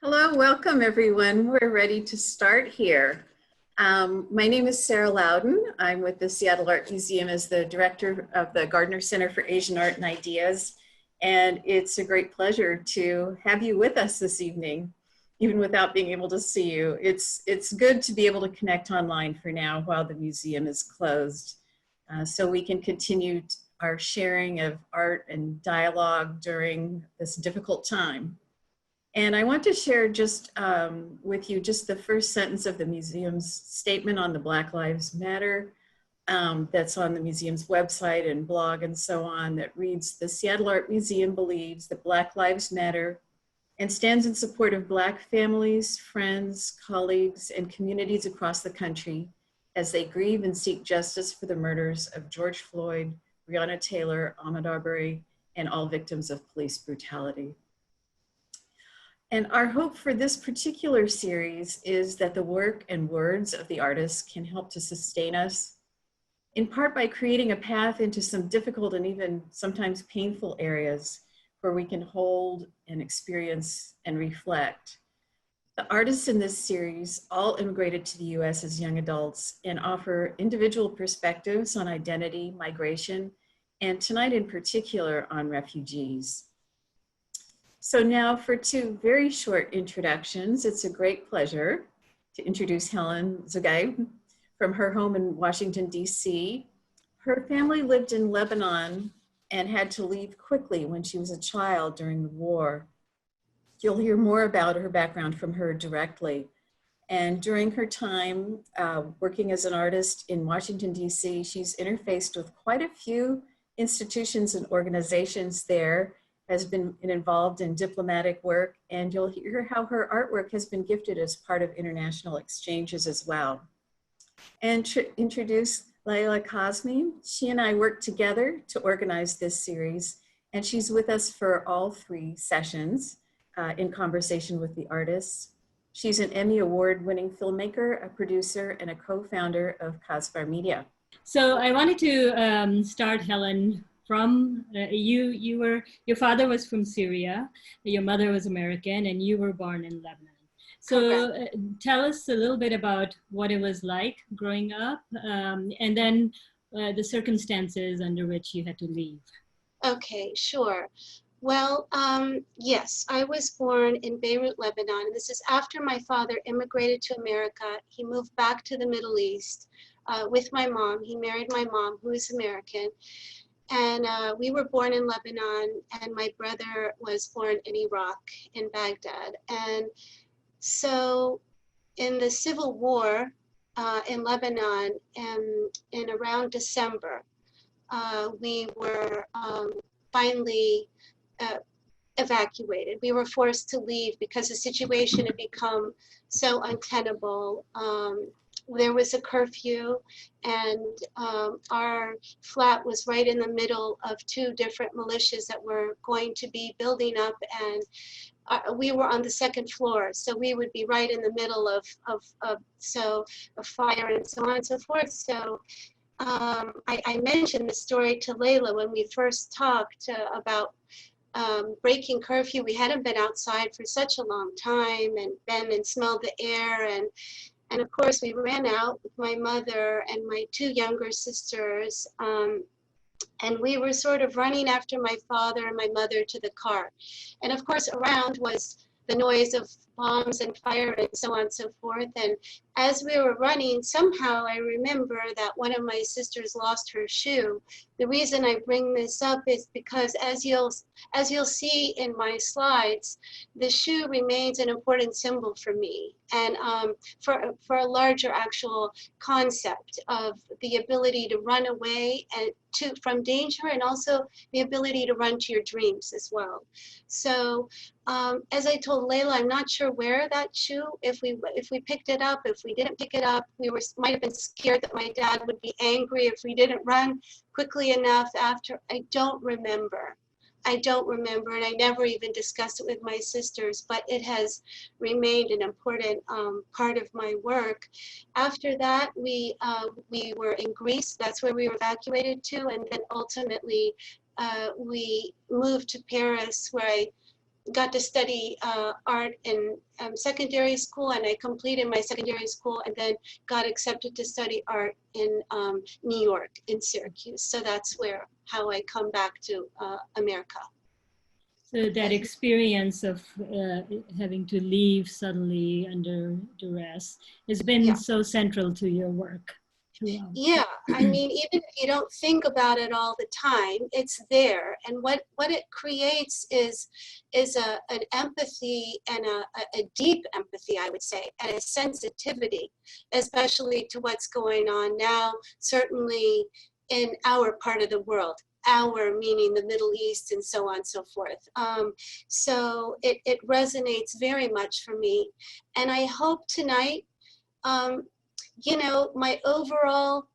Hello, welcome everyone. We're ready to start here. My name is Sarah Loudon. I'm with the Seattle Art Museum as the director of the Gardner Center for Asian Art and Ideas. And it's a great pleasure to have you with us this evening, even without being able to see you. It's good to be able to connect online for now while the museum is closed, so we can continue our sharing of art and dialogue during this difficult time. And I want to share just with you just the first sentence of the museum's statement on the Black Lives Matter that's on the museum's website and blog and so on, that reads, "The Seattle Art Museum believes that Black Lives Matter and stands in support of Black families, friends, colleagues, and communities across the country as they grieve and seek justice for the murders of George Floyd, Breonna Taylor, Ahmaud Arbery, and all victims of police brutality." And our hope for this particular series is that the work and words of the artists can help to sustain us, in part by creating a path into some difficult and even sometimes painful areas where we can hold and experience and reflect. The artists in this series all immigrated to the US as young adults and offer individual perspectives on identity, migration, and tonight in particular on refugees. So now for two very short introductions. It's a great pleasure to introduce Helen Zughaib from her home in Washington, DC. Her family lived in Lebanon and had to leave quickly when she was a child during the war. You'll hear more about her background from her directly. And during her time working as an artist in Washington, DC, she's interfaced with quite a few institutions and organizations there, has been involved in diplomatic work, and you'll hear how her artwork has been gifted as part of international exchanges as well. And to introduce Laila Kazmi, she and I worked together to organize this series, and she's with us for all three sessions in conversation with the artists. She's an Emmy Award-winning filmmaker, a producer, and a co-founder of Kazbar Media. So I wanted to start, Helen, from your father was from Syria, your mother was American, and you were born in Lebanon. So tell us a little bit about what it was like growing up, and then the circumstances under which you had to leave. Okay, sure. Well, yes, I was born in Beirut, Lebanon. This is after my father immigrated to America. He moved back to the Middle East with my mom. He married my mom, who is American. And we were born in Lebanon, and my brother was born in Iraq, in Baghdad. And so in the civil war in Lebanon, in around December, we were finally evacuated. We were forced to leave because the situation had become so untenable. There was a curfew, and our flat was right in the middle of two different militias that were going to be building up, and we were on the second floor, so we would be right in the middle of fire and so on and so forth. So I mentioned the story to Laila when we first talked about breaking curfew. We hadn't been outside for such a long time and been and smelled the air, and of course, we ran out with my mother and my two younger sisters, and we were sort of running after my father and my mother to the car. And of course, around was the noise of bombs and fire and so on and so forth. And as we were running, somehow I remember that one of my sisters lost her shoe. The reason I bring this up is because as you'll see in my slides, the shoe remains an important symbol for me, and for a larger actual concept of the ability to run away and from danger, and also the ability to run to your dreams as well. So as I told Laila, I'm not sure where that shoe, if we picked it up, if we didn't pick it up, we might have been scared that my dad would be angry if we didn't run quickly enough after. I don't remember, and I never even discussed it with my sisters, but it has remained an important part of my work. After that, we were in Greece. That's where we were evacuated to, and then ultimately we moved to Paris, where I got to study art in secondary school, and I completed my secondary school and then got accepted to study art in New York, in Syracuse. So that's how I come back to America. So that experience of having to leave suddenly under duress has been so central to your work throughout. Yeah, I mean, even if you don't think about it all the time, it's there. And what it creates is an empathy, and a deep empathy, I would say, and a sensitivity, especially to what's going on now, certainly in our part of the world. Our meaning the Middle East and so on and so forth. So it resonates very much for me. And I hope tonight, you know, my overall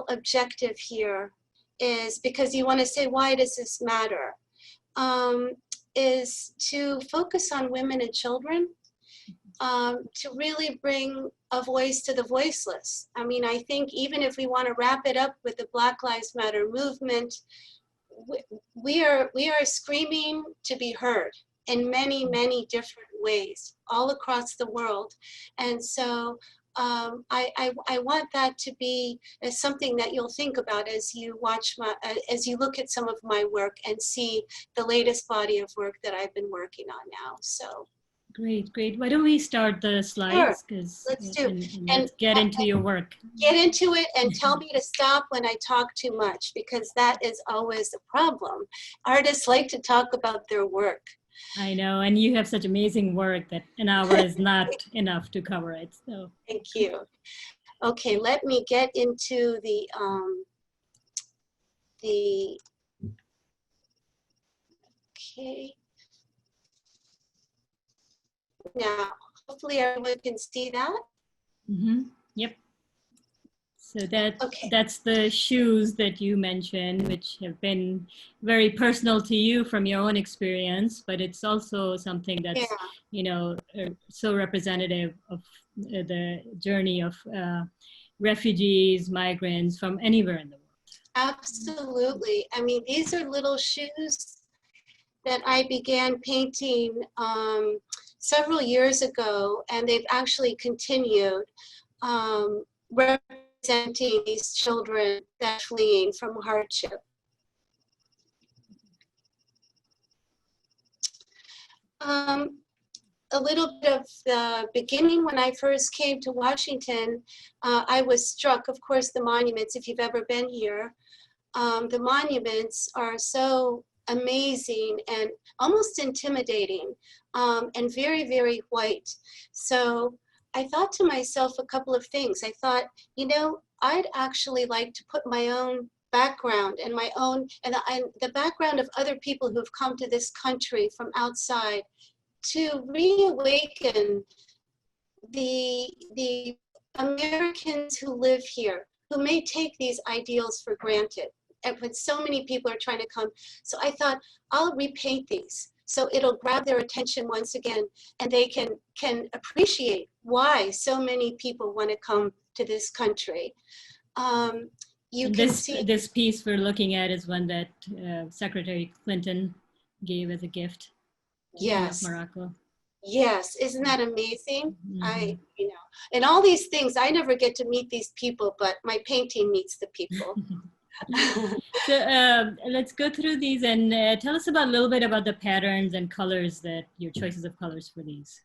objective here is, because you want to say, why does this matter? Is to focus on women and children, to really bring a voice to the voiceless. I mean, I think even if we want to wrap it up with the Black Lives Matter movement, we are screaming to be heard in many, many different ways all across the world. And so I want that to be something that you'll think about as you watch as you look at some of my work and see the latest body of work that I've been working on now. So. Great, great. Why don't we start the slides? Sure. Let's do. And let's get into your work. Get into it and tell me to stop when I talk too much, because that is always a problem. Artists like to talk about their work. I know, and you have such amazing work that an hour is not enough to cover it. So. Thank you. Okay, let me get into the okay. Now, hopefully everyone can see that. Mm-hmm. Yep. So that's the shoes that you mentioned, which have been very personal to you from your own experience, but it's also something that's, you know, so representative of the journey of refugees, migrants from anywhere in the world. Absolutely. I mean, these are little shoes that I began painting several years ago, and they've actually continued representing these children that are fleeing from hardship. A little bit of the beginning, when I first came to Washington, I was struck, of course, the monuments, if you've ever been here, the monuments are so amazing and almost intimidating, and very, very white. So I thought to myself a couple of things. I thought, you know, I'd actually like to put my own background and my own, and the background of other people who've come to this country from outside, to reawaken the Americans who live here, who may take these ideals for granted. And when so many people are trying to come. So I thought, I'll repaint these. So it'll grab their attention once again, and they can appreciate why so many people want to come to this country. You can see this piece we're looking at is one that Secretary Clinton gave as a gift. Yes. Of Morocco. Yes, isn't that amazing? Mm-hmm. You know, and all these things, I never get to meet these people, but my painting meets the people. So let's go through these and tell us a little bit about the patterns and colors, that your choices of colors for these.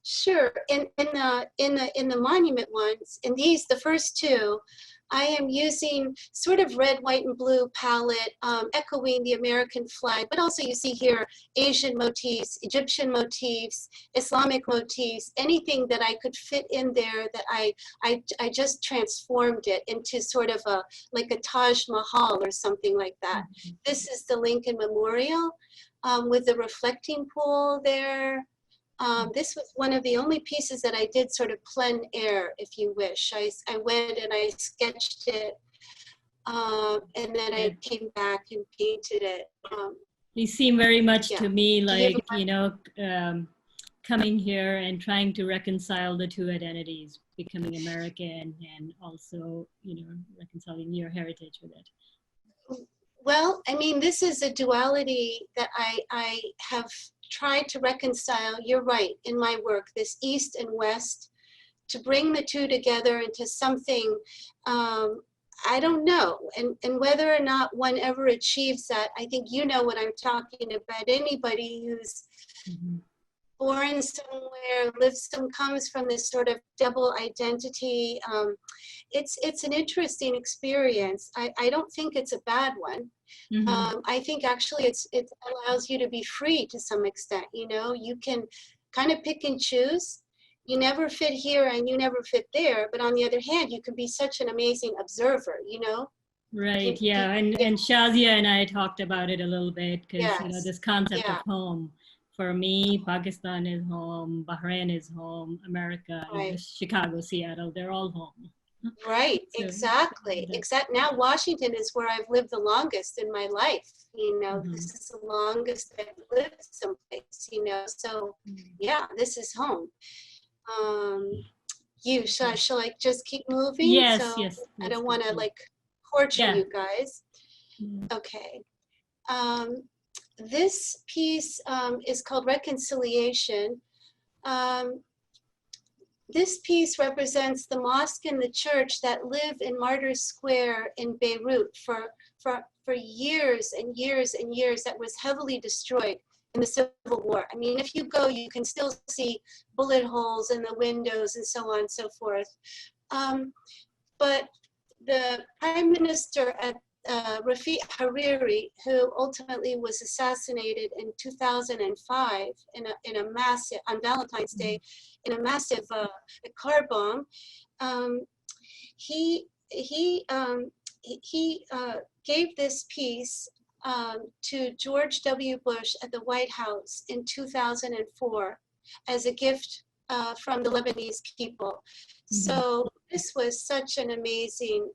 Sure. In the monument ones, in these, the first two, I am using sort of red, white, and blue palette, echoing the American flag, but also you see here Asian motifs, Egyptian motifs, Islamic motifs, anything that I could fit in there that I just transformed it into sort of like a Taj Mahal or something like that. Mm-hmm. This is the Lincoln Memorial with the reflecting pool there. This was one of the only pieces that I did sort of plein air, if you wish. I went and I sketched it, and then I came back and painted it. These seem very much to me like, you know, coming here and trying to reconcile the two identities, becoming American and also, you know, reconciling your heritage with it. Well, I mean, this is a duality that I have tried to reconcile. You're right, in my work, this East and West, to bring the two together into something, I don't know. And whether or not one ever achieves that, I think you know what I'm talking about. Anybody who's born somewhere, comes from this sort of double identity. It's an interesting experience. I don't think it's a bad one. I think actually it allows you to be free to some extent. You know, you can kind of pick and choose. You never fit here and you never fit there. But on the other hand, you can be such an amazing observer, you know? Right, yeah. And Shazia and I talked about it a little bit because, Yes. you know, this concept Yeah. of home. For me, Pakistan is home, Bahrain is home, America, Right. Chicago, Seattle, they're all home. Right, So, exactly. Now Washington is where I've lived the longest in my life. You know, this is the longest I've lived someplace, you know. So yeah, this is home. Shall I just keep moving? Yes, So yes. I don't want to like torture you guys. Yeah. Okay. This piece is called Reconciliation. This piece represents the mosque and the church that live in Martyrs Square in Beirut for years and years and years, that was heavily destroyed in the Civil War. I mean, if you go, you can still see bullet holes in the windows and so on and so forth. But the Prime Minister at Rafiq Hariri, who ultimately was assassinated in 2005 in a massive, on Valentine's Day, in a massive car bomb, he gave this piece to George W. Bush at the White House in 2004 as a gift from the Lebanese people. So this was such an amazing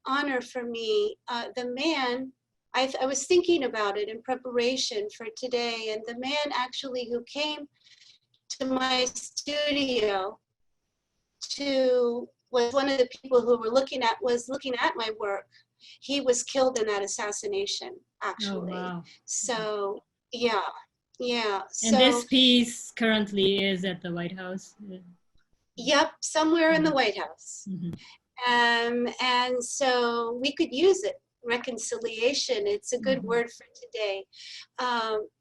honor for me. The man, I was thinking about it in preparation for today, and the man actually who came to my studio was one of the people who was looking at my work. He was killed in that assassination, actually. Oh, wow. So yeah. And this piece currently is at the White House? Yep, somewhere in the White House. And so we could use it, reconciliation. It's a good word for today.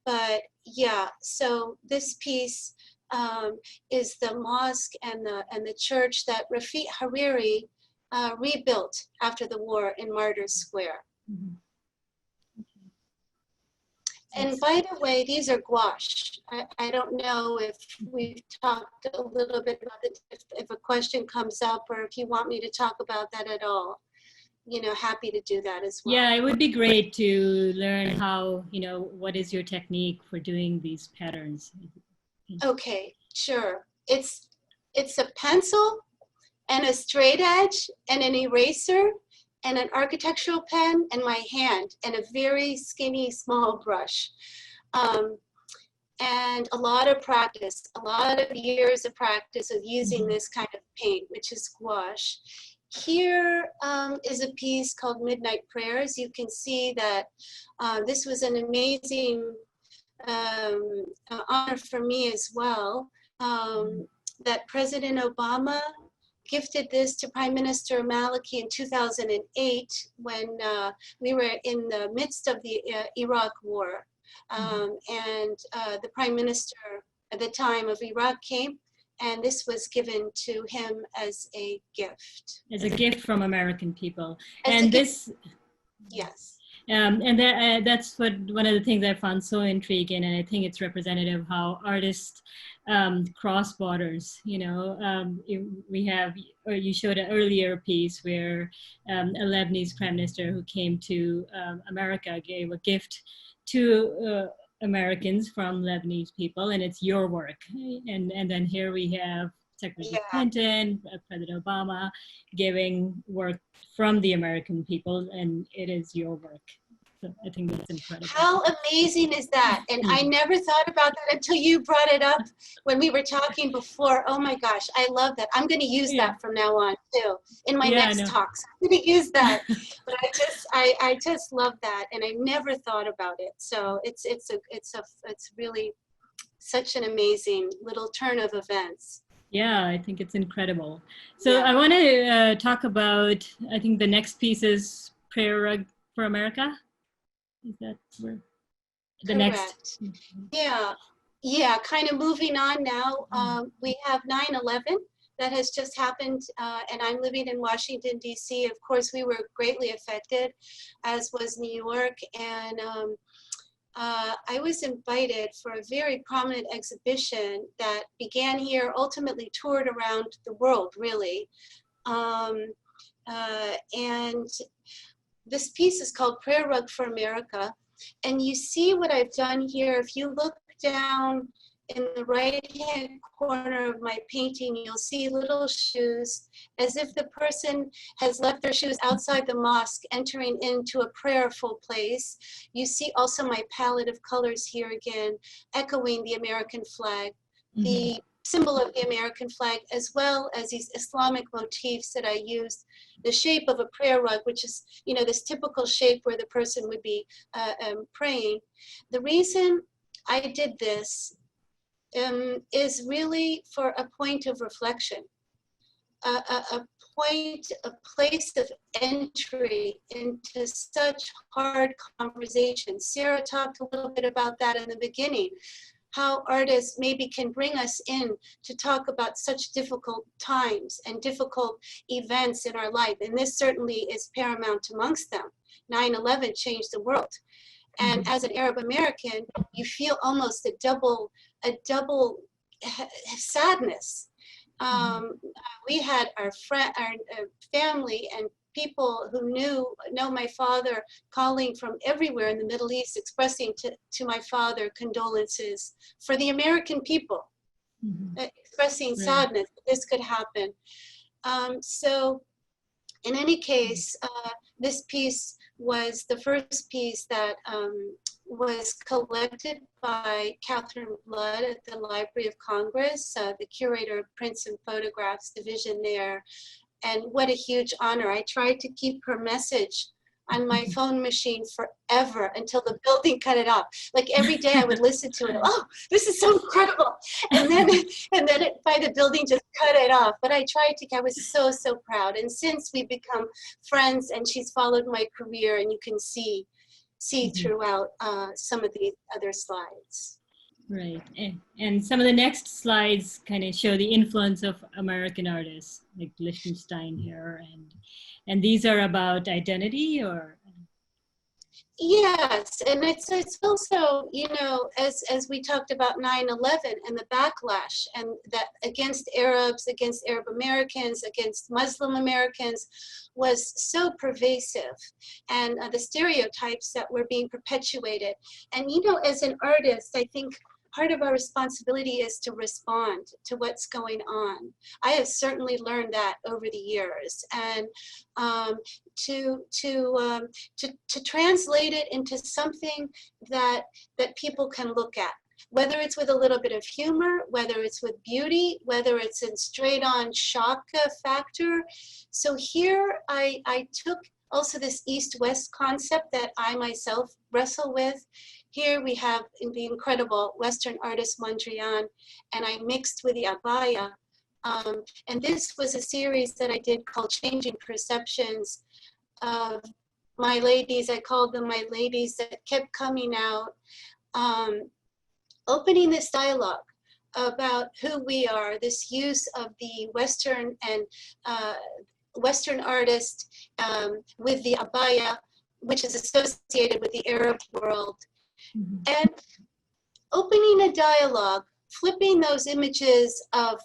But yeah, so this piece is the mosque and the church that Rafiq Hariri rebuilt after the war in Martyrs Square. And by the way, these are gouache. I don't know if we've talked a little bit about it, if a question comes up, or if you want me to talk about that at all. You know, happy to do that as well. Yeah, it would be great to learn how, you know, what is your technique for doing these patterns? Okay, sure. It's a pencil and a straight edge and an eraser and an architectural pen and my hand and a very skinny small brush. And a lot of practice, a lot of years of practice of using this kind of paint, which is gouache. Here is a piece called Midnight Prayers. You can see that this was an amazing honor for me as well, that President Obama gifted this to Prime Minister Maliki in 2008 when we were in the midst of the Iraq War. And the Prime Minister at the time of Iraq came, and this was given to him as a gift. As a gift from American people. As and this, yes. And that's one of the things I found so intriguing, and I think it's representative how artists cross borders. You know, we have, or you showed an earlier piece where a Lebanese prime minister who came to America gave a gift to Americans from Lebanese people, and it's your work. And then here we have Secretary Clinton, President Obama giving work from the American people, and it is your work. So I think that's incredible. How amazing is that? And I never thought about that until you brought it up when we were talking before. Oh my gosh, I love that. I'm going to use that from now on too in my next talks. I'm going to use that. But I just love that, and I never thought about it. So it's really such an amazing little turn of events. Yeah, I think it's incredible. So I want to talk about, I think the next piece is Prayer Rug for America. Is that where the next? Yeah, kind of moving on now. We have 9/11 that has just happened, and I'm living in Washington, D.C. Of course, we were greatly affected, as was New York, and I was invited for a very prominent exhibition that began here, ultimately toured around the world, really. And this piece is called Prayer Rug for America. And you see what I've done here. If you look down in the right-hand corner of my painting, you'll see little shoes, as if the person has left their shoes outside the mosque, entering into a prayerful place. You see also my palette of colors here again, echoing the American flag, the symbol of the American flag, as well as these Islamic motifs that I used, the shape of a prayer rug, which is, you know, this typical shape where the person would be praying. The reason I did this is really for a point of reflection, a place of entry into such hard conversations. Sarah talked a little bit about that in the beginning, how artists maybe can bring us in to talk about such difficult times and difficult events in our life. And this certainly is paramount amongst them. 9/11 changed the world. And as an Arab American, you feel almost a double sadness. We had our family and people who know my father calling from everywhere in the Middle East, expressing to my father condolences for the American people, expressing sadness that this could happen. So in any case, this piece was the first piece that was collected by Catherine Blood at the Library of Congress, the curator of prints and photographs division there. And what a huge honor. I tried to keep her message on my phone machine forever until the building cut it off. Like every day I would listen to it. Oh, this is so incredible. And then by the building just cut it off. But I tried to, I was so proud. And since we've become friends and she's followed my career, and you can see throughout some of the other slides. Right, and some of the next slides kind of show the influence of American artists like Lichtenstein here, and these are about identity, or? Yes, and it's also, you know, as we talked about 9/11 and the backlash, and that against Arabs, against Arab Americans, against Muslim Americans was so pervasive, and the stereotypes that were being perpetuated. And, you know, as an artist, I think part of our responsibility is to respond to what's going on. I have certainly learned that over the years, and to translate it into something that people can look at, whether it's with a little bit of humor, whether it's with beauty, whether it's in straight-on shock factor. So here I took also this East-West concept that I myself wrestle with. Here we have the incredible Western artist Mondrian, and I mixed with the abaya. And this was a series that I did called Changing Perceptions of my ladies. I called them my ladies that kept coming out, opening this dialogue about who we are, this use of the Western and Western artist with the abaya, which is associated with the Arab world. And opening a dialogue, flipping those images of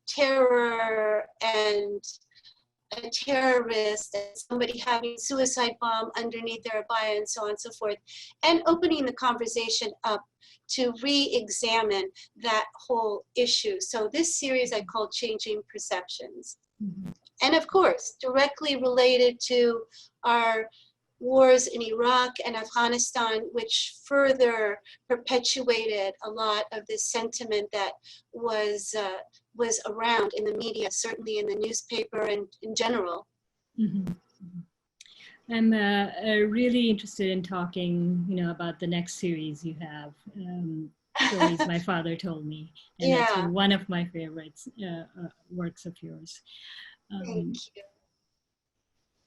terror and a terrorist and somebody having a suicide bomb underneath their abaya and so on and so forth, and opening the conversation up to re-examine that whole issue. So this series I call Changing Perceptions. And of course, directly related to our wars in Iraq and Afghanistan, which further perpetuated a lot of this sentiment that was around in the media, certainly in the newspaper and in general. Mm-hmm. I'm really interested in talking, about the next series you have, Stories My Father Told Me, and that's one of my favorites works of yours. Thank you.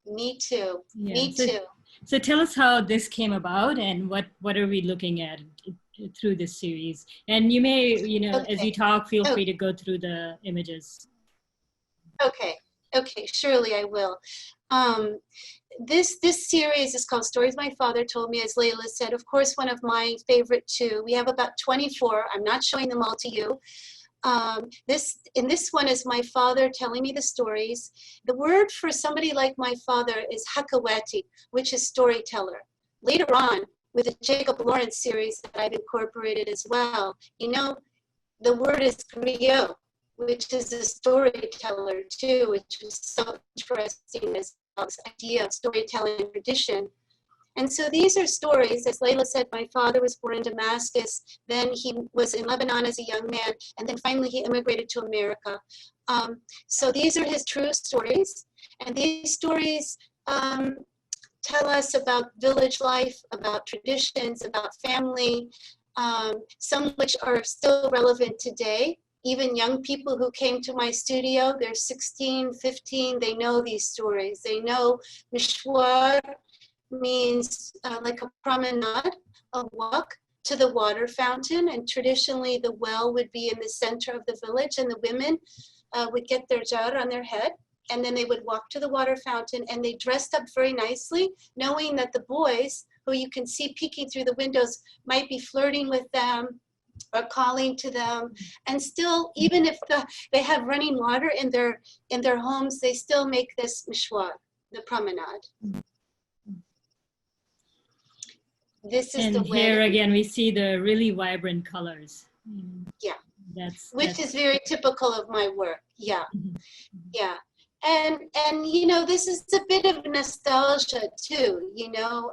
Me too. Yeah. Me too. So tell us how this came about and what are we looking at through this series? And you may, as you talk, feel free to go through the images. Okay, surely I will. This series is called Stories My Father Told Me, as Laila said. Of course, one of my favorite too. We have about 24. I'm not showing them all to you. This one is my father telling me the stories. The word for somebody like my father is hakawati, which is storyteller. Later on, with the Jacob Lawrence series that I've incorporated as well, the word is griot, which is a storyteller too, which is so interesting as well, this idea of storytelling and tradition. And so these are stories, as Laila said, my father was born in Damascus, then he was in Lebanon as a young man, and then finally he immigrated to America. So these are his true stories, and these stories tell us about village life, about traditions, about family, some which are still relevant today. Even young people who came to my studio, they're 16, 15, they know these stories. They know mishwar means like a promenade, a walk to the water fountain, and traditionally the well would be in the center of the village, and the women would get their jar on their head, and then they would walk to the water fountain, and they dressed up very nicely, knowing that the boys, who you can see peeking through the windows, might be flirting with them or calling to them, and still, even if they have running water in their homes, they still make this mishwar, the promenade. This is the way. And here again, we see the really vibrant colors. Yeah, which is very typical of my work. Yeah, yeah. And this is a bit of nostalgia too.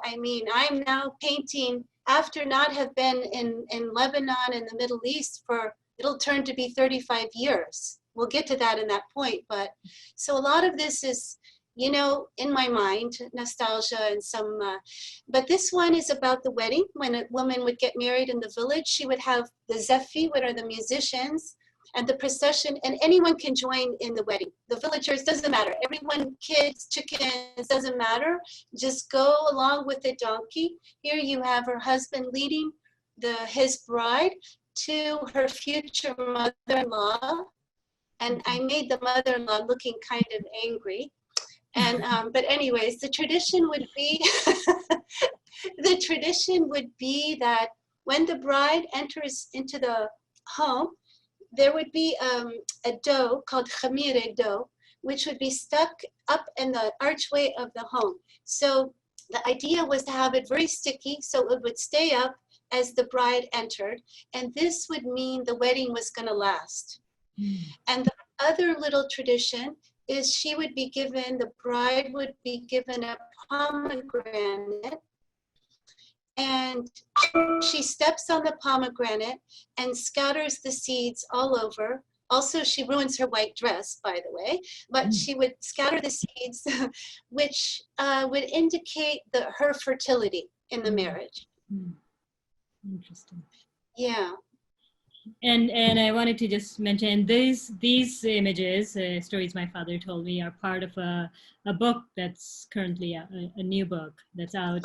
I mean, I'm now painting after not have been in Lebanon and the Middle East it'll turn to be 35 years. We'll get to that in that point. But so a lot of this is, in my mind, nostalgia and some, but this one is about the wedding. When a woman would get married in the village, she would have the zephi, what are the musicians, and the procession, and anyone can join in the wedding. The villagers, doesn't matter. Everyone, kids, chickens, doesn't matter. Just go along with the donkey. Here you have her husband leading his bride to her future mother-in-law. And I made the mother-in-law looking kind of angry. And but anyways, the tradition would be that when the bride enters into the home, there would be a dough called khamire dough, which would be stuck up in the archway of the home. So the idea was to have it very sticky, so it would stay up as the bride entered, and this would mean the wedding was going to last. And the other little tradition is the bride would be given a pomegranate, and she steps on the pomegranate and scatters the seeds all over. Also, she ruins her white dress, by the way, but she would scatter the seeds, which would indicate her fertility in the marriage. Interesting. Yeah. And I wanted to just mention these images, Stories My Father Told Me, are part of a book that's currently a new book that's out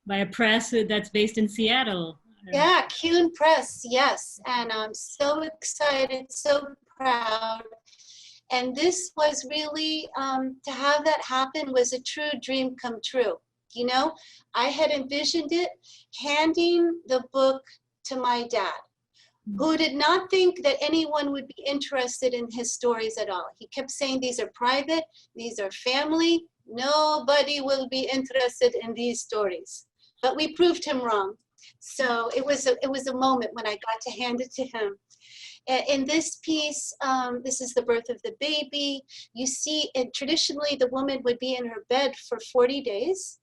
by a press that's based in Seattle. Yeah, Kuhn Press, yes. And I'm so excited, so proud. And this was really, to have that happen was a true dream come true. I had envisioned it handing the book to my dad, who did not think that anyone would be interested in his stories at all. He kept saying, these are private, these are family, nobody will be interested in these stories. But we proved him wrong. So it was a moment when I got to hand it to him. In this piece, this is the birth of the baby. You see, traditionally the woman would be in her bed for 40 days.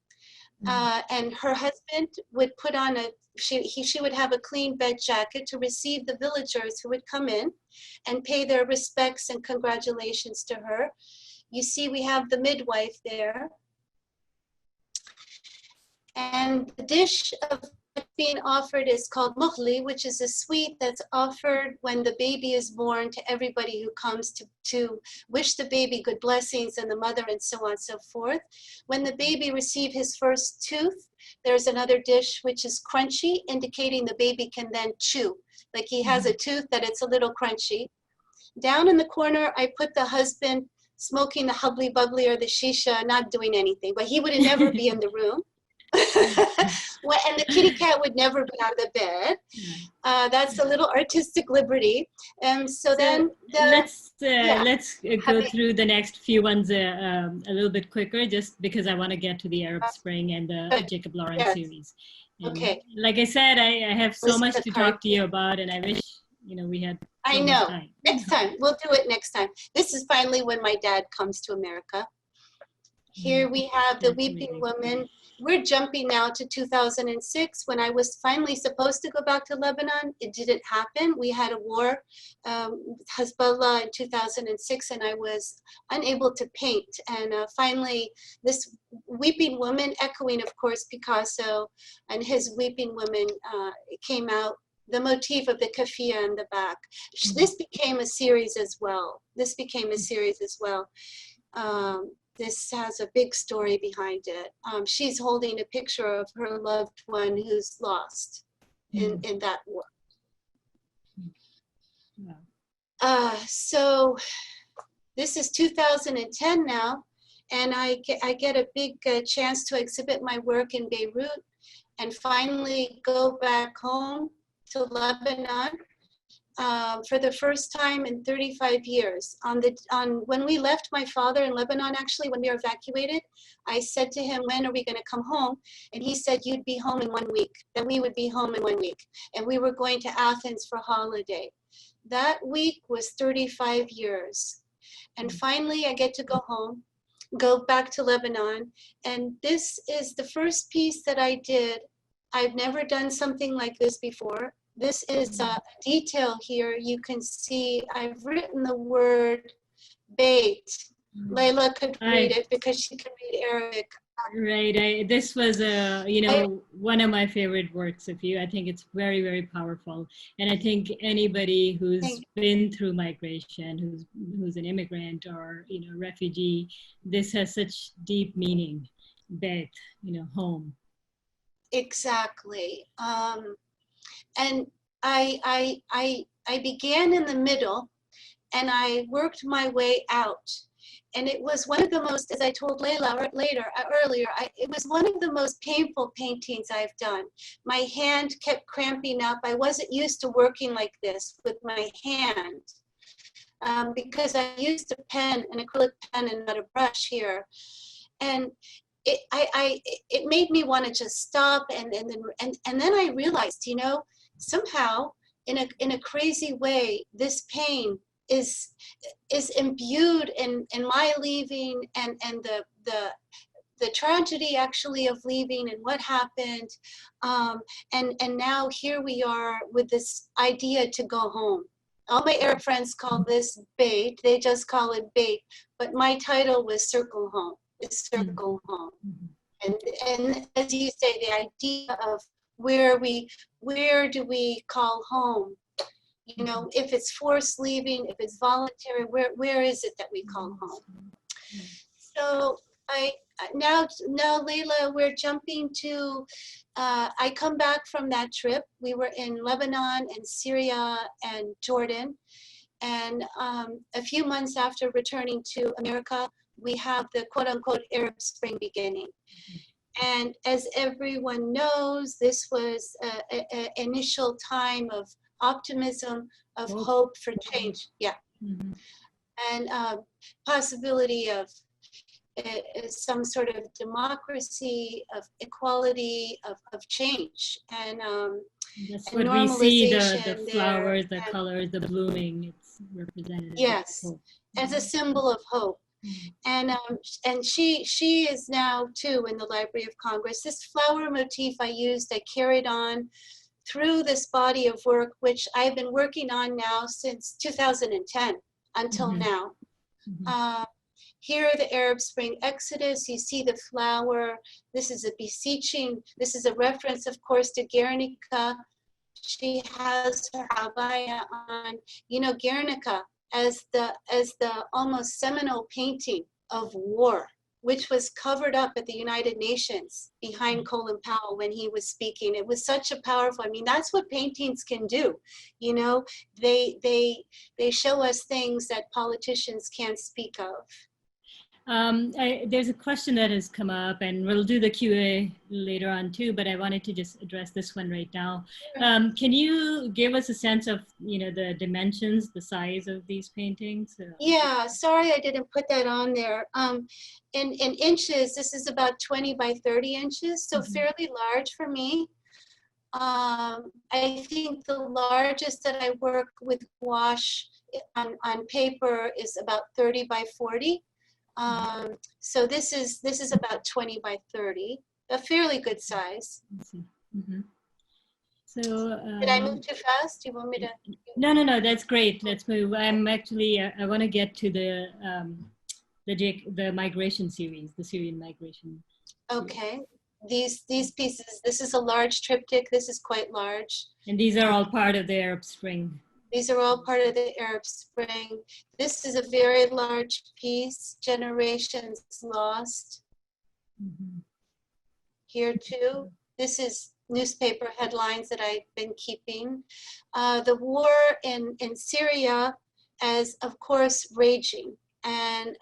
And her husband would put on she would have a clean bed jacket to receive the villagers who would come in and pay their respects and congratulations to her. You see, we have the midwife there. And the dish of being offered is called muhli, which is a sweet that's offered when the baby is born to everybody who comes to wish the baby good blessings and the mother and so on and so forth. When the baby receives his first tooth, there's another dish which is crunchy, indicating the baby can then chew. Like he has a tooth that it's a little crunchy. Down in the corner, I put the husband smoking the hubbly bubbly or the shisha, not doing anything, but he would never be in the room. And the kitty cat would never be out of the bed. That's a little artistic liberty. So then let's go through the next few ones a little bit quicker, just because I want to get to the Arab Spring and the Jacob Lawrence series. And okay. Like I said, I have so much to talk to you about, and I wish we had so much time. Next time. We'll do it next time. This is finally when my dad comes to America. Here we have the Weeping Woman. We're jumping now to 2006 when I was finally supposed to go back to Lebanon. It didn't happen. We had a war with Hezbollah in 2006 and I was unable to paint. And finally, this Weeping Woman, echoing of course Picasso and his Weeping Woman, came out. The motif of the kafia in the back. This became a series as well. This has a big story behind it. She's holding a picture of her loved one who's lost in that war. So this is 2010 now, and I get a big chance to exhibit my work in Beirut and finally go back home to Lebanon. For the first time in 35 years. When we left my father in Lebanon, actually, when we were evacuated, I said to him, when are we going to come home? And he said, you'd be home in 1 week, that we would be home in 1 week. And we were going to Athens for holiday. That week was 35 years. And finally, I get to go home, go back to Lebanon. And this is the first piece that I did. I've never done something like this before. This is a detail here. You can see I've written the word bait. Laila could read it because she can read Arabic. Right. This was one of my favorite works of you. I think it's very, very powerful. And I think anybody who's been through migration, who's an immigrant or refugee, this has such deep meaning. Bait, home. Exactly. And I began in the middle and I worked my way out. And it was one of the most, as I told Laila earlier, it was one of the most painful paintings I've done. My hand kept cramping up. I wasn't used to working like this with my hand because I used a pen, an acrylic pen and not a brush here. And it made me want to just stop and then I realized, somehow in a crazy way, this pain is imbued in my leaving and the tragedy actually of leaving and what happened. And now here we are with this idea to go home. All my Arab friends call this bait. They just call it bait. But my title was Circle Home. It's Circle Home. And as you say, the idea of where do we call home? If it's forced leaving, if it's voluntary, where is it that we call home? So now Laila, we're jumping to, I come back from that trip. We were in Lebanon and Syria and Jordan. And a few months after returning to America, we have the quote unquote Arab Spring beginning. And as everyone knows, this was an initial time of optimism, of hope for change. Yeah. And possibility of some sort of democracy, of equality, of change. And that's what we see, the flowers, the colors, the blooming, it's represented. Yes, as a symbol of hope. And she is now too in the Library of Congress. This flower motif I carried on through this body of work, which I've been working on now since 2010 until now. Here, the Arab Spring Exodus, you see the flower. This is a beseeching, this is a reference, of course, to Guernica. She has her abaya on. You know, Guernica as the almost seminal painting of war, which was covered up at the United Nations behind Colin Powell when he was speaking. It was such a powerful, I mean, that's what paintings can do. You know, they show us things that politicians can't speak of. There's a question that has come up, and we'll do the QA later on too, but I wanted to just address this one right now. Can you give us a sense of, you know, the dimensions, the size of these paintings? Yeah, sorry I didn't put that on there. In inches, this is about 20 by 30 inches, so fairly large for me. I think the largest that I work with gouache on paper is about 30 by 40. So this is about 20 by 30, a fairly good size. So did I move too fast? Do you want me to? No, that's great. Let's move. I'm actually I want to get to the migration series, the Syrian migration. Okay, these pieces. This is a large triptych. This is quite large. And these are all part of the Arab Spring. These are all part of the Arab Spring. This is a very large piece, Generations Lost. Here too, this is newspaper headlines that I've been keeping. The war in Syria is, of course, raging. And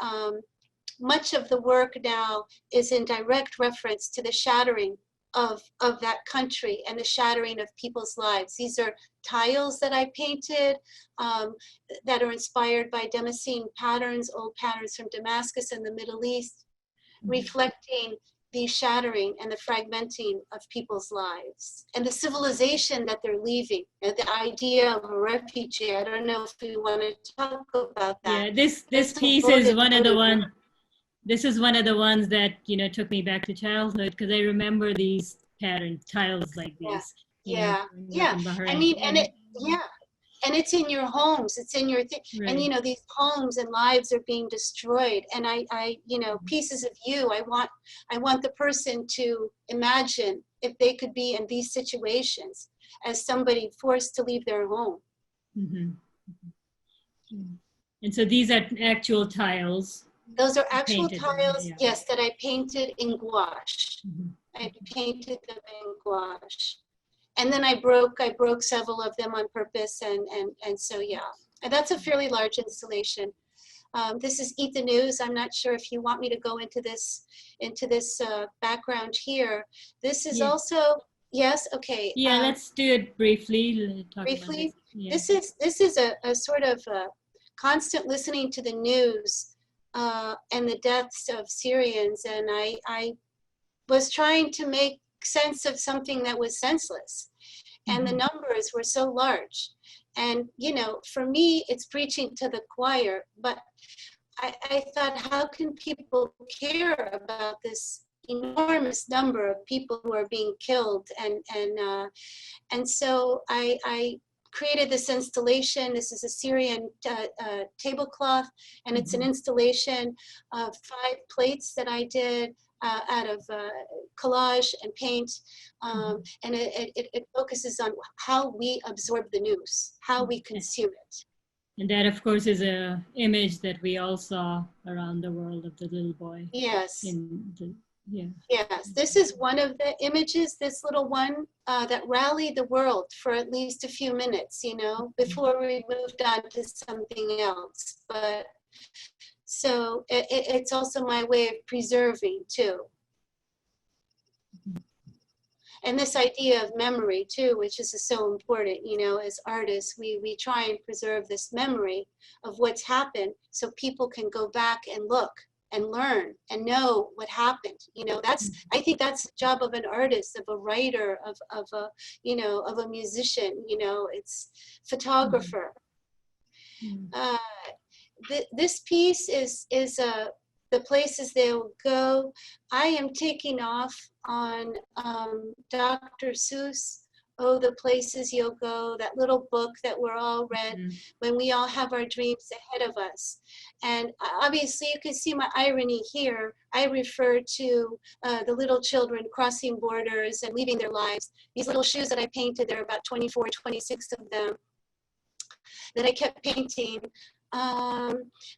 much of the work now is in direct reference to the shattering of that country and the shattering of people's lives. These are tiles that I painted that are inspired by Democene patterns, old patterns from Damascus and the Middle East, reflecting the shattering and the fragmenting of people's lives and the civilization that they're leaving, and the idea of a refugee. I don't know if we want to talk about that. Yeah, this piece is one of the ones. This is one of the ones that, you know, took me back to childhood, because I remember these pattern tiles like these. Yeah. I mean, and it's in your homes. It's in your thing. Right. And, you know, these homes and lives are being destroyed. And I, you know, pieces of you, I want the person to imagine if they could be in these situations as somebody forced to leave their home. And so these are actual tiles. Those are actual tiles, yes, that I painted in gouache. I painted them in gouache. And then I broke several of them on purpose, and so yeah. And that's a fairly large installation. This is Eat the News. I'm not sure if you want me to go into this background here. This is also, yes, okay. Yeah, let's do it briefly. Briefly? Yeah. This is a sort of constant listening to the news and the deaths of Syrians, and I was trying to make sense of something that was senseless, and the numbers were so large. And, you know, for me, it's preaching to the choir, but I thought, how can people care about this enormous number of people who are being killed? And so I created this installation. This is a Syrian tablecloth, and it's an installation of 5 plates that I did out of collage and paint, and it focuses on how we absorb the news, how we consume it. And that, of course, is an image that we all saw around the world of the little boy. Yes. Yes, this is one of the images, this little one that rallied the world for at least a few minutes, you know, before we moved on to something else. But so it's also my way of preserving too. And this idea of memory too, which is so important, you know, as artists, we try and preserve this memory of what's happened so people can go back and look and learn and know what happened. You know, I think that's the job of an artist, of a writer, of a, you know, of a musician, you know, it's photographer. This piece is the places they will go. I am taking off on Dr. Seuss, Oh, the Places You'll Go, that little book that we're all read when we all have our dreams ahead of us. And obviously you can see my irony here. I refer to the little children crossing borders and leaving their lives. These little shoes that I painted, there are about 24, 26 of them that I kept painting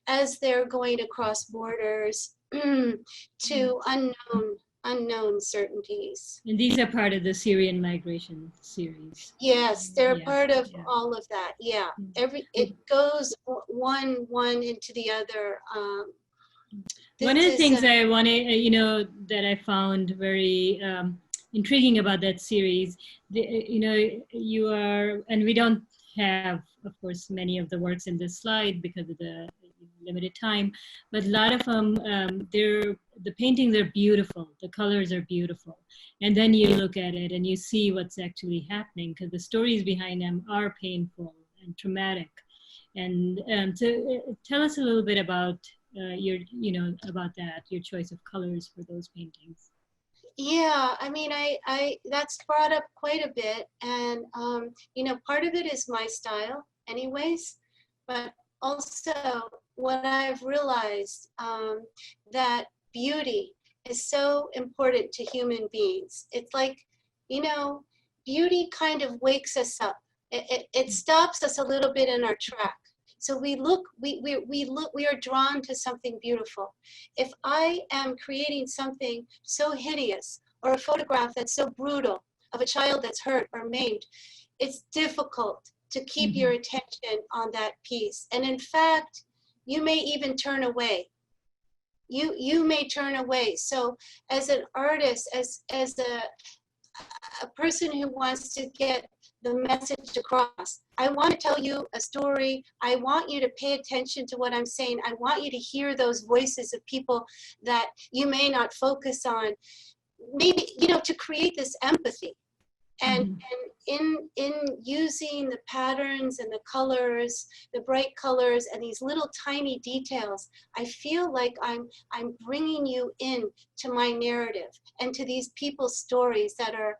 as they're going across borders to unknown certainties. And these are part of the Syrian Migration series. Yes, they're Yeah, part of yeah. all of that. Yeah, it goes one into the other. One of the things I wanted, that I found very intriguing about that series, you are, and we don't have, of course, many of the works in this slide because of the limited time, but a lot of them, the paintings are beautiful, the colors are beautiful. And then you look at it and you see what's actually happening, because the stories behind them are painful and traumatic. And so tell us a little bit about about that, your choice of colors for those paintings. Yeah, I mean, I that's brought up quite a bit, and part of it is my style, anyways, but also what I've realized that beauty is so important to human beings. It's like, beauty kind of wakes us up. It stops us a little bit in our track. So we are drawn to something beautiful. If I am creating something so hideous, or a photograph that's so brutal of a child that's hurt or maimed, it's difficult to keep your attention on that piece. And in fact, you may even turn away. You may turn away. So as an artist, as a person who wants to get the message across, I want to tell you a story. I want you to pay attention to what I'm saying. I want you to hear those voices of people that you may not focus on. Maybe, to create this empathy. And in using the patterns and the colors, the bright colors and these little tiny details, I feel like I'm bringing you in to my narrative and to these people's stories that are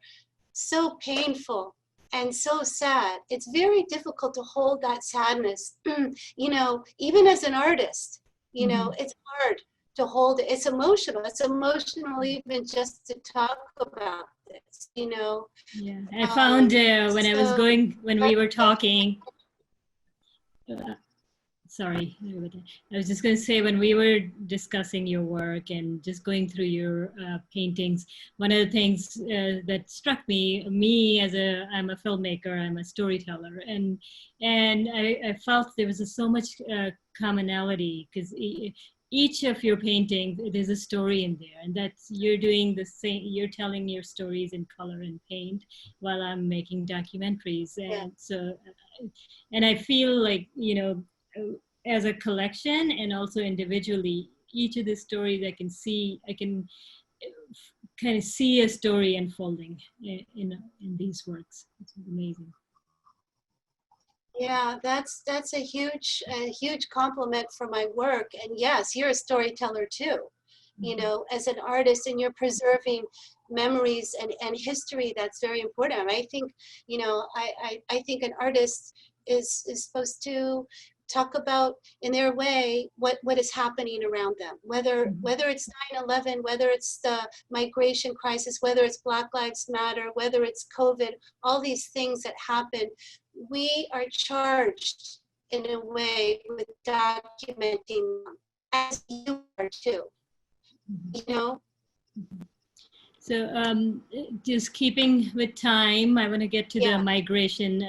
so painful and so sad. It's very difficult to hold that sadness, even as an artist, it's hard to hold it. It's emotional even just to talk about this, Yeah, I found when we were talking, sorry, I was just going to say, when we were discussing your work and just going through your paintings, one of the things that struck me I'm a filmmaker, I'm a storyteller, and I felt there was so much commonality, because each of your paintings, there's a story in there, and that's, you're doing the same, you're telling your stories in color and paint while I'm making documentaries. And so, and I feel like, as a collection and also individually, each of the stories I can kind of see a story unfolding in these works. It's amazing. Yeah, that's a huge compliment for my work. And yes, you're a storyteller too, as an artist, and you're preserving memories and history. That's very important. I think, I think an artist is supposed to talk about, in their way, what is happening around them, whether it's 9/11, whether it's the migration crisis, whether it's Black Lives Matter, whether it's COVID, all these things that happen. We are charged in a way with documenting them, as you are too, So just keeping with time, I want to get to the migration,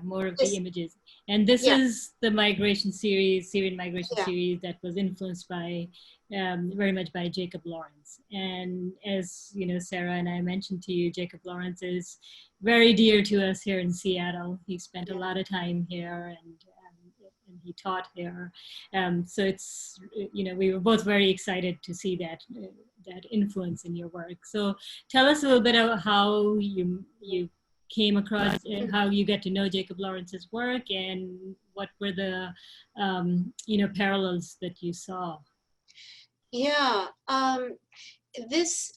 more of the images. And this is the migration series, Syrian Migration series, that was influenced by, very much by Jacob Lawrence. And as Sarah and I mentioned to you, Jacob Lawrence is very dear to us here in Seattle. He spent a lot of time here, and he taught here. So it's, we were both very excited to see that influence in your work. So tell us a little bit about how you came across, how you get to know Jacob Lawrence's work, and what were the parallels that you saw? Yeah, this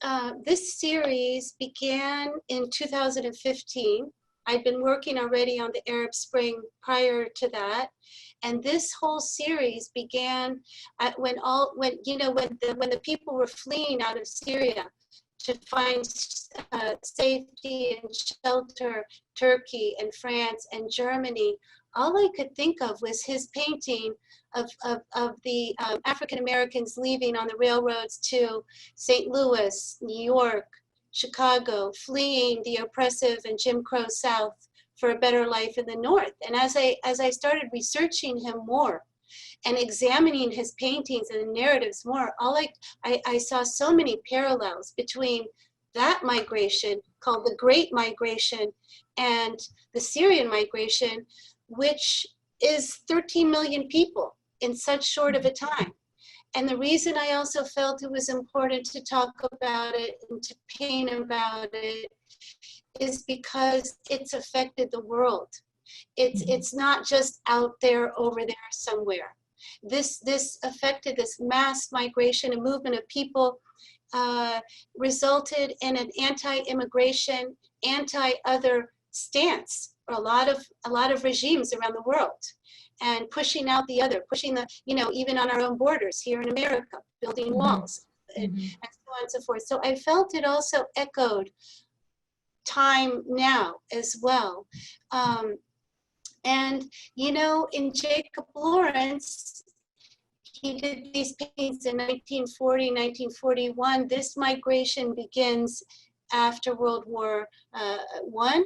series began in 2015. I'd been working already on the Arab Spring prior to that, and this whole series began when the people were fleeing out of Syria to find safety and shelter, Turkey and France and Germany. All I could think of was his painting of the African Americans leaving on the railroads to St. Louis, New York, Chicago, fleeing the oppressive and Jim Crow South for a better life in the North. And as I started researching him more and examining his paintings and narratives more, I saw so many parallels between that migration, called the Great Migration, and the Syrian migration, which is 13 million people in such short of a time. And the reason I also felt it was important to talk about it and to paint about it is because it's affected the world. It's not just out there, over there somewhere. This affected, this mass migration and movement of people resulted in an anti-immigration, anti-other stance for a lot of regimes around the world, and pushing out the other, pushing the, even on our own borders here in America, building walls, and so on and so forth. So I felt it also echoed time now as well. And, in Jacob Lawrence, he did these paintings in 1940, 1941. This migration begins after World War I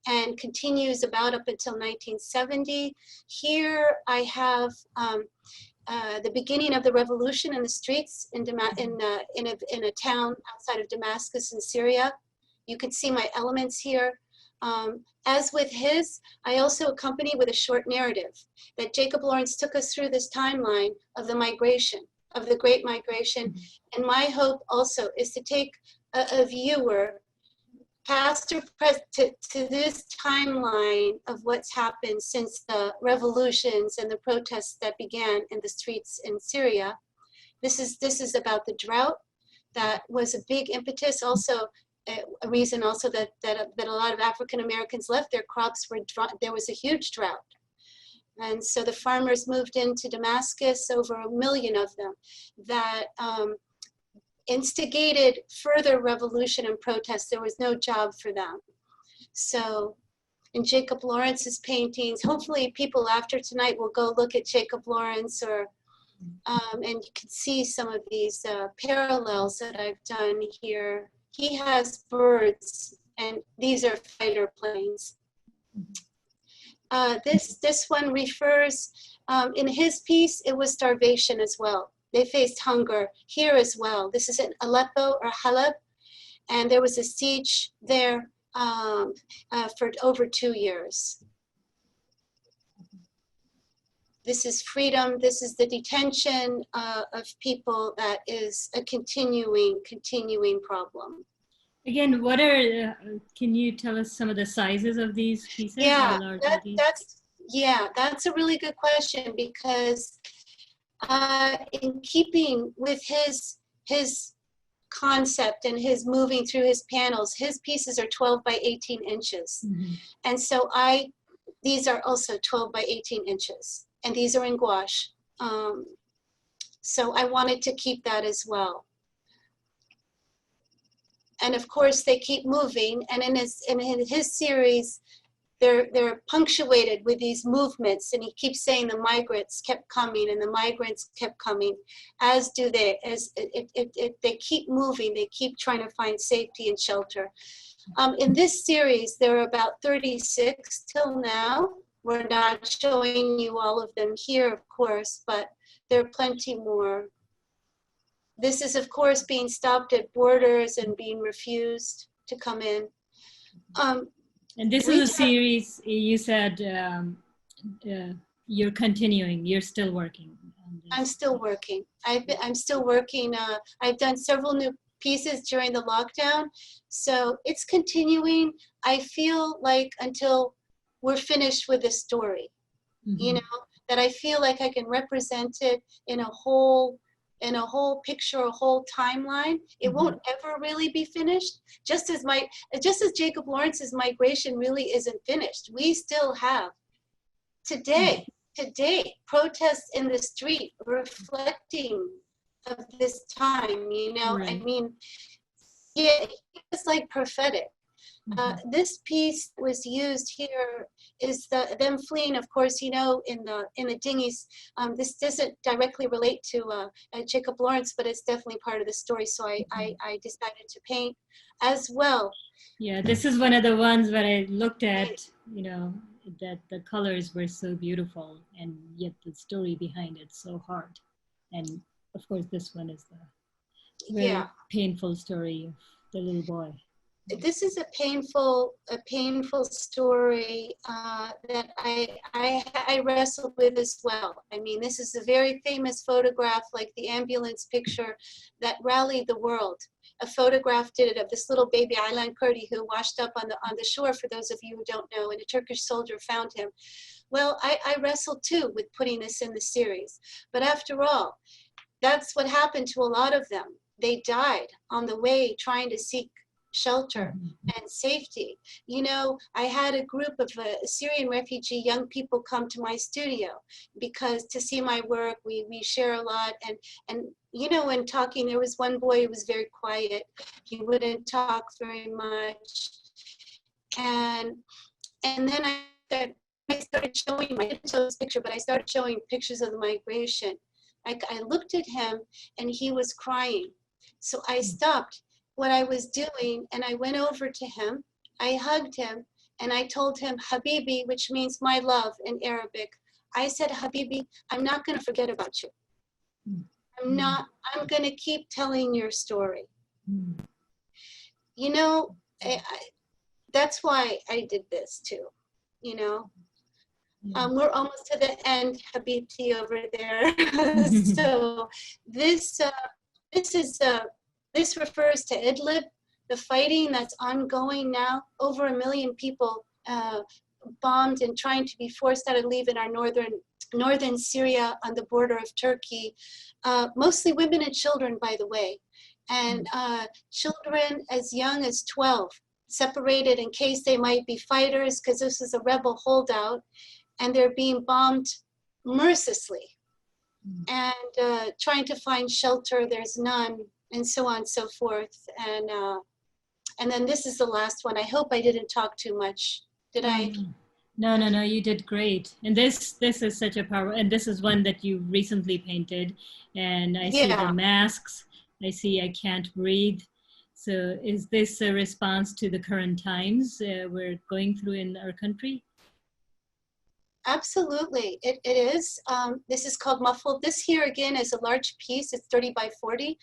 and continues about up until 1970. Here I have the beginning of the revolution in the streets in a town outside of Damascus in Syria. You can see my elements here. As with his, I also accompany with a short narrative that Jacob Lawrence took us through this timeline of the migration, of the Great Migration. And my hope also is to take a viewer past or present to this timeline of what's happened since the revolutions and the protests that began in the streets in Syria. This is about the drought that was a big impetus, also a reason also that a lot of African Americans left. Their crops were there was a huge drought. And so the farmers moved into Damascus, over 1 million of them, that instigated further revolution and protest. There was no job for them. So in Jacob Lawrence's paintings, hopefully people after tonight will go look at Jacob Lawrence, or and you can see some of these parallels that I've done here. He has birds, and these are fighter planes. This one refers, in his piece, it was starvation as well. They faced hunger here as well. This is in Aleppo or Halab, and there was a siege there for over 2 years. This is freedom. This is the detention of people that is a continuing problem. Again, can you tell us some of the sizes of these pieces? Yeah, that's a really good question, because in keeping with his concept and his moving through his panels, his pieces are 12 by 18 inches. And so these are also 12 by 18 inches. And these are in gouache. So I wanted to keep that as well. And of course they keep moving. And in his series, they're punctuated with these movements. And he keeps saying the migrants kept coming and the migrants kept coming, as do they. They keep moving, they keep trying to find safety and shelter. In this series, there are about 36 till now. We're not showing you all of them here, of course, but there are plenty more. This is, of course, being stopped at borders and being refused to come in. And this is a series, you said you're continuing, you're still working on this. I'm still working. I'm still working. I've done several new pieces during the lockdown, so it's continuing. I feel like until we're finished with the story. you know, that I feel like I can represent it in a whole picture, a whole timeline. It won't ever really be finished. Just as Jacob Lawrence's migration really isn't finished. We still have today protests in the street reflecting of this time, you know. Right. I mean, yeah, it's like prophetic. This piece was used here is them fleeing, of course, you know, in the dinghies. This doesn't directly relate to Jacob Lawrence, but it's definitely part of the story. So I decided to paint as well. Yeah, this is one of the ones where I looked at, you know, that the colors were so beautiful, and yet the story behind it so hard. And of course, this one is the very painful story of the little boy. This is a painful story that I wrestled with as well. I mean, this is a very famous photograph, like the ambulance picture that rallied the world. A photograph did it of this little baby Aylan Kurdi who washed up on the shore, for those of you who don't know, and a Turkish soldier found him. Well, I wrestled too with putting this in the series. But after all, that's what happened to a lot of them. They died on the way trying to seek shelter and safety. You know, I had a group of Syrian refugee young people come to my studio because to see my work, we share a lot. And you know, when talking, there was one boy who was very quiet. He wouldn't talk very much. And then I started showing, I didn't show this picture, but I started showing pictures of the migration. I looked at him and he was crying. So I stopped what I was doing and I went over to him, I hugged him, and I told him, Habibi, which means my love in Arabic. I said, Habibi, I'm not gonna forget about you. I'm gonna keep telling your story. You know, that's why I did this too, you know. We're almost to the end, Habibti over there. So this refers to Idlib, the fighting that's ongoing now. Over 1 million people bombed and trying to be forced out of leave in our northern Syria on the border of Turkey. Mostly women and children, by the way. And children as young as 12, separated in case they might be fighters, because this is a rebel holdout. And they're being bombed mercilessly. And trying to find shelter, there's none. And so on and so forth. And then this is the last one. I hope I didn't talk too much. Did I? No, you did great. And this is such a power, and this is one that you recently painted. And I see the masks. I see I Can't Breathe. So is this a response to the current times we're going through in our country? Absolutely, it is. This is called Muffled. This here again is a large piece. It's 30 by 40.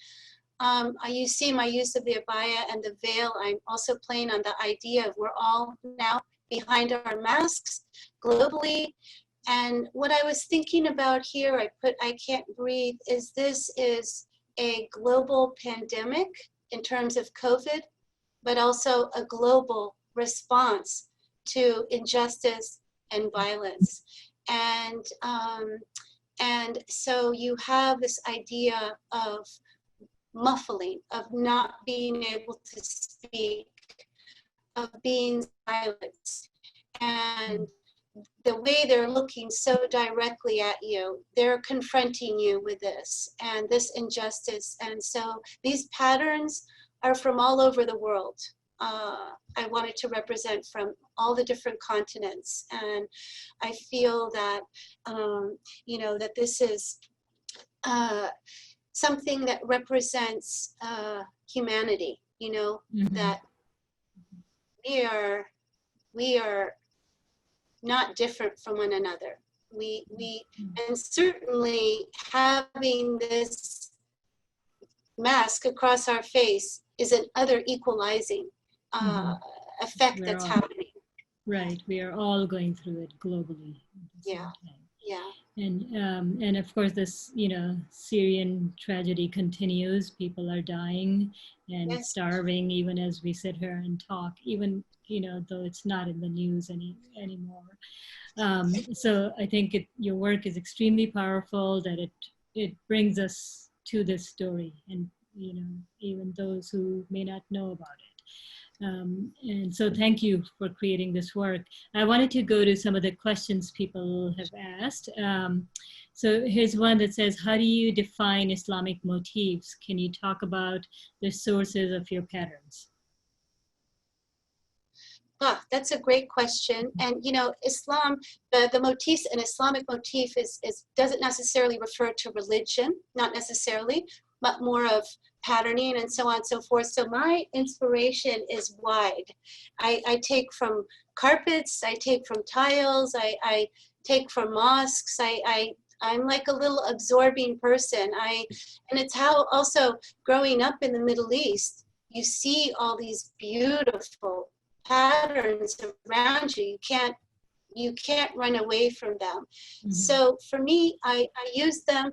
You see my use of the abaya and the veil. I'm also playing on the idea of we're all now behind our masks globally. And what I was thinking about here, I put I Can't Breathe, is this is a global pandemic in terms of COVID, but also a global response to injustice and violence. And so you have this idea of muffling, of not being able to speak, of being silenced. And the way they're looking so directly at you, they're confronting you with this and this injustice. And so these patterns are from all over the world. I wanted to represent from all the different continents. And I feel that, you know, that this is something that represents humanity, you know, that we are not different from one another. And certainly having this mask across our face is another equalizing effect that's happening. Right, we are all going through it globally. Yeah. And of course, this, you know, Syrian tragedy continues. People are dying and starving, even as we sit here and talk. Even though it's not in the news anymore. So I think your work is extremely powerful, that it brings us to this story, and even those who may not know about it. And so thank you for creating this work. I wanted to go to some of the questions people have asked. So here's one that says, how do you define Islamic motifs? Can you talk about the sources of your patterns? That's a great question. And Islam, the motifs, an Islamic motif doesn't necessarily refer to religion, not necessarily, but more of patterning and so on and so forth. So my inspiration is wide. I take from carpets, I take from tiles, I take from mosques. I'm like a little absorbing person. And it's how also growing up in the Middle East, you see all these beautiful patterns around you. You can't run away from them. Mm-hmm. So for me, I use them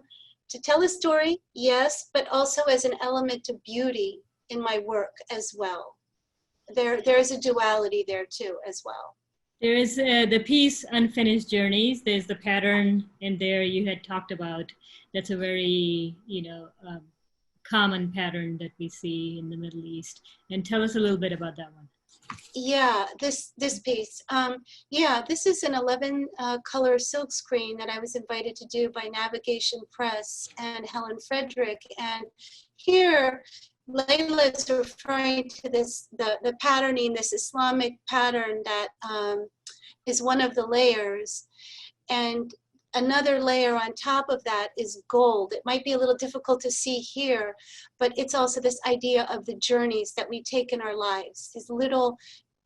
to tell a story, yes, but also as an element of beauty in my work as well. There's a duality there too as well. There is the piece Unfinished Journeys. There's the pattern in there you had talked about. That's a very, common pattern that we see in the Middle East. And tell us a little bit about that one. Yeah, this piece. This is an 11 color silk screen that I was invited to do by Navigation Press and Helen Frederick. And here, Laila is referring to the patterning, this Islamic pattern that is one of the layers. And another layer on top of that is gold. It might be a little difficult to see here, but it's also this idea of the journeys that we take in our lives, these little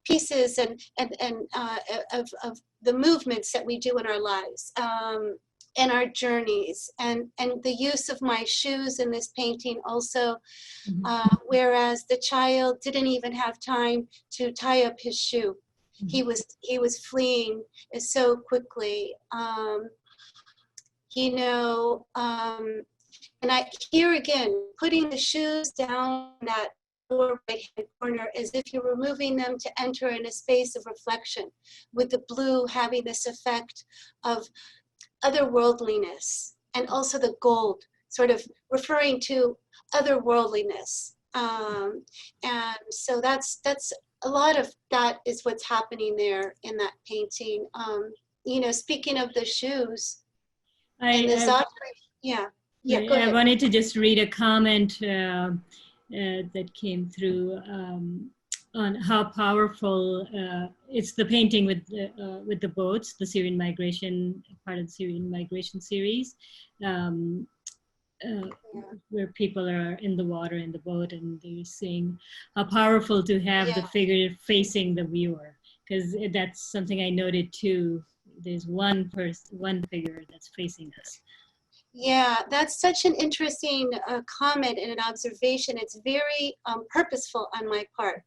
pieces and of the movements that we do in our lives and our journeys, and the use of my shoes in this painting also, whereas the child didn't even have time to tie up his shoe. He was fleeing so quickly. And here again, putting the shoes down that lower right-hand corner as if you're removing them to enter in a space of reflection, with the blue having this effect of otherworldliness, and also the gold sort of referring to otherworldliness. And so that's a lot of that is what's happening there in that painting. Speaking of the shoes, I wanted to just read a comment that came through on how powerful it's the painting with the boats, the Syrian migration, part of the Syrian migration series, where people are in the water in the boat, and they're seeing how powerful to have the figure facing the viewer, because that's something I noted too. There's one figure that's facing us. Yeah, that's such an interesting comment and an observation. It's very purposeful on my part.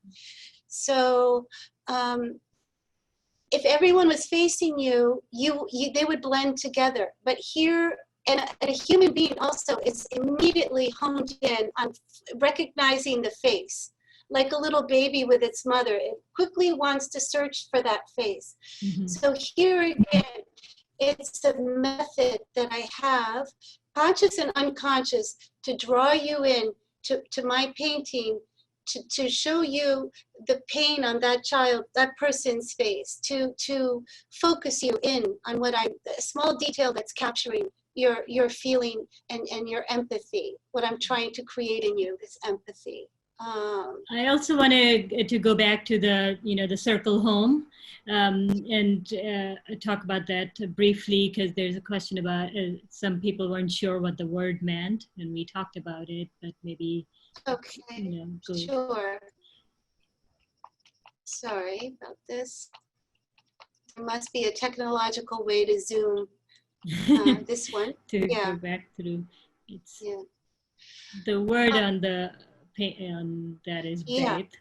So if everyone was facing you, they would blend together. But here, and a human being also is immediately honed in on recognizing the face. Like a little baby with its mother, it quickly wants to search for that face. Mm-hmm. So here again, it's a method that I have, conscious and unconscious, to draw you in to my painting, to show you the pain on that child, that person's face, to focus you in on a small detail that's capturing your feeling and your empathy, what I'm trying to create in you, this empathy. I also wanted to go back to the circle home and talk about that briefly, because there's a question about some people weren't sure what the word meant, and we talked about it, but maybe. Okay, sure. Sorry about this. There must be a technological way to zoom this one. Go back through. It's the word on the. That is bait.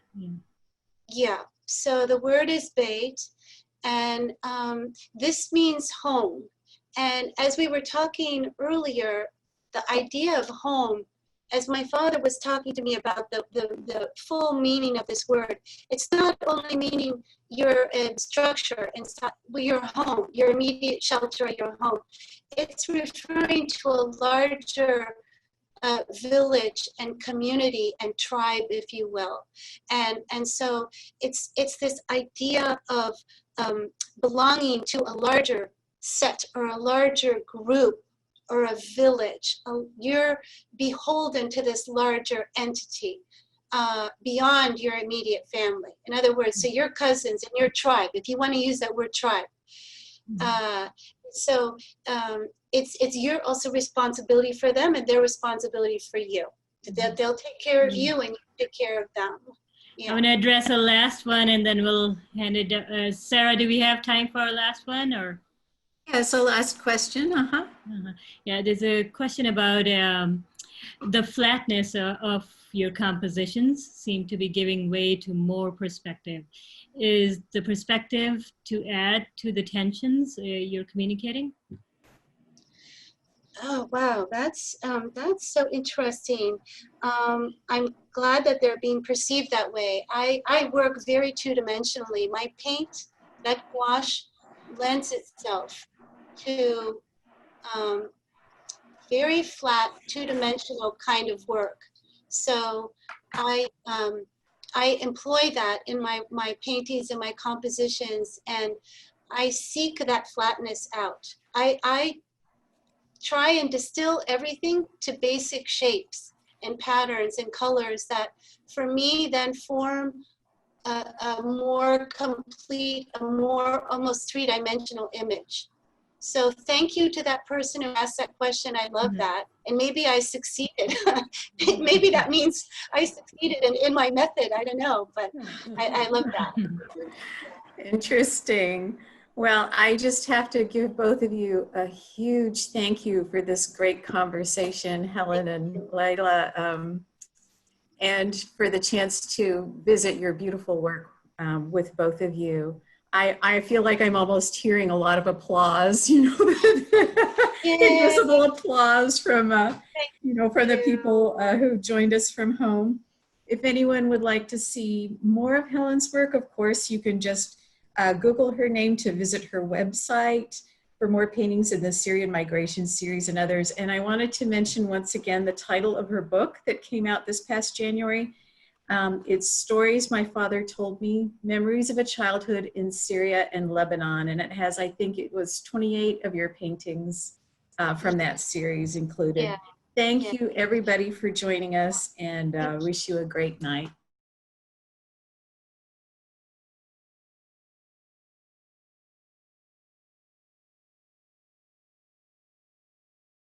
Yeah, so the word is bait, and this means home. And as we were talking earlier, the idea of home as my father was talking to me about the full meaning of this word, it's not only meaning your structure inside your home, your immediate shelter, your home. It's referring to a larger village and community and tribe, if you will. And so it's this idea of belonging to a larger set or a larger group or a village. You're beholden to this larger entity beyond your immediate family. In other words, so your cousins and your tribe, if you want to use that word tribe. It's your also responsibility for them and their responsibility for you. They'll take care of you and you take care of them. Yeah. I'm going to address the last one and then we'll hand it. Sarah, do we have time for our last one or? Yeah, so last question. Yeah, there's a question about the flatness of your compositions seem to be giving way to more perspective. Is the perspective to add to the tensions you're communicating? Oh, wow, that's so interesting. I'm glad that they're being perceived that way. I work very two-dimensionally. My paint, that gouache, lends itself to very flat, two-dimensional kind of work. So I employ that in my paintings and my compositions, and I seek that flatness out. I try and distill everything to basic shapes and patterns and colors that for me then form a more complete, a more almost three-dimensional image. So thank you to that person who asked that question. I love that. And maybe I succeeded. Maybe that means I succeeded in my method. I don't know, but I love that. Interesting. Well, I just have to give both of you a huge thank you for this great conversation, Helen and Laila, and for the chance to visit your beautiful work with both of you. I feel like I'm almost hearing a lot of applause, you know, invisible applause from, you know, for the people who joined us from home. If anyone would like to see more of Helen's work, of course, you can just Google her name to visit her website for more paintings in the Syrian Migration series and others. And I wanted to mention once again the title of her book that came out this past January. It's Stories My Father Told Me, Memories of a Childhood in Syria and Lebanon. And it has, I think it was 28 of your paintings from that series included. Yeah. Thank you everybody for joining us and wish you a great night.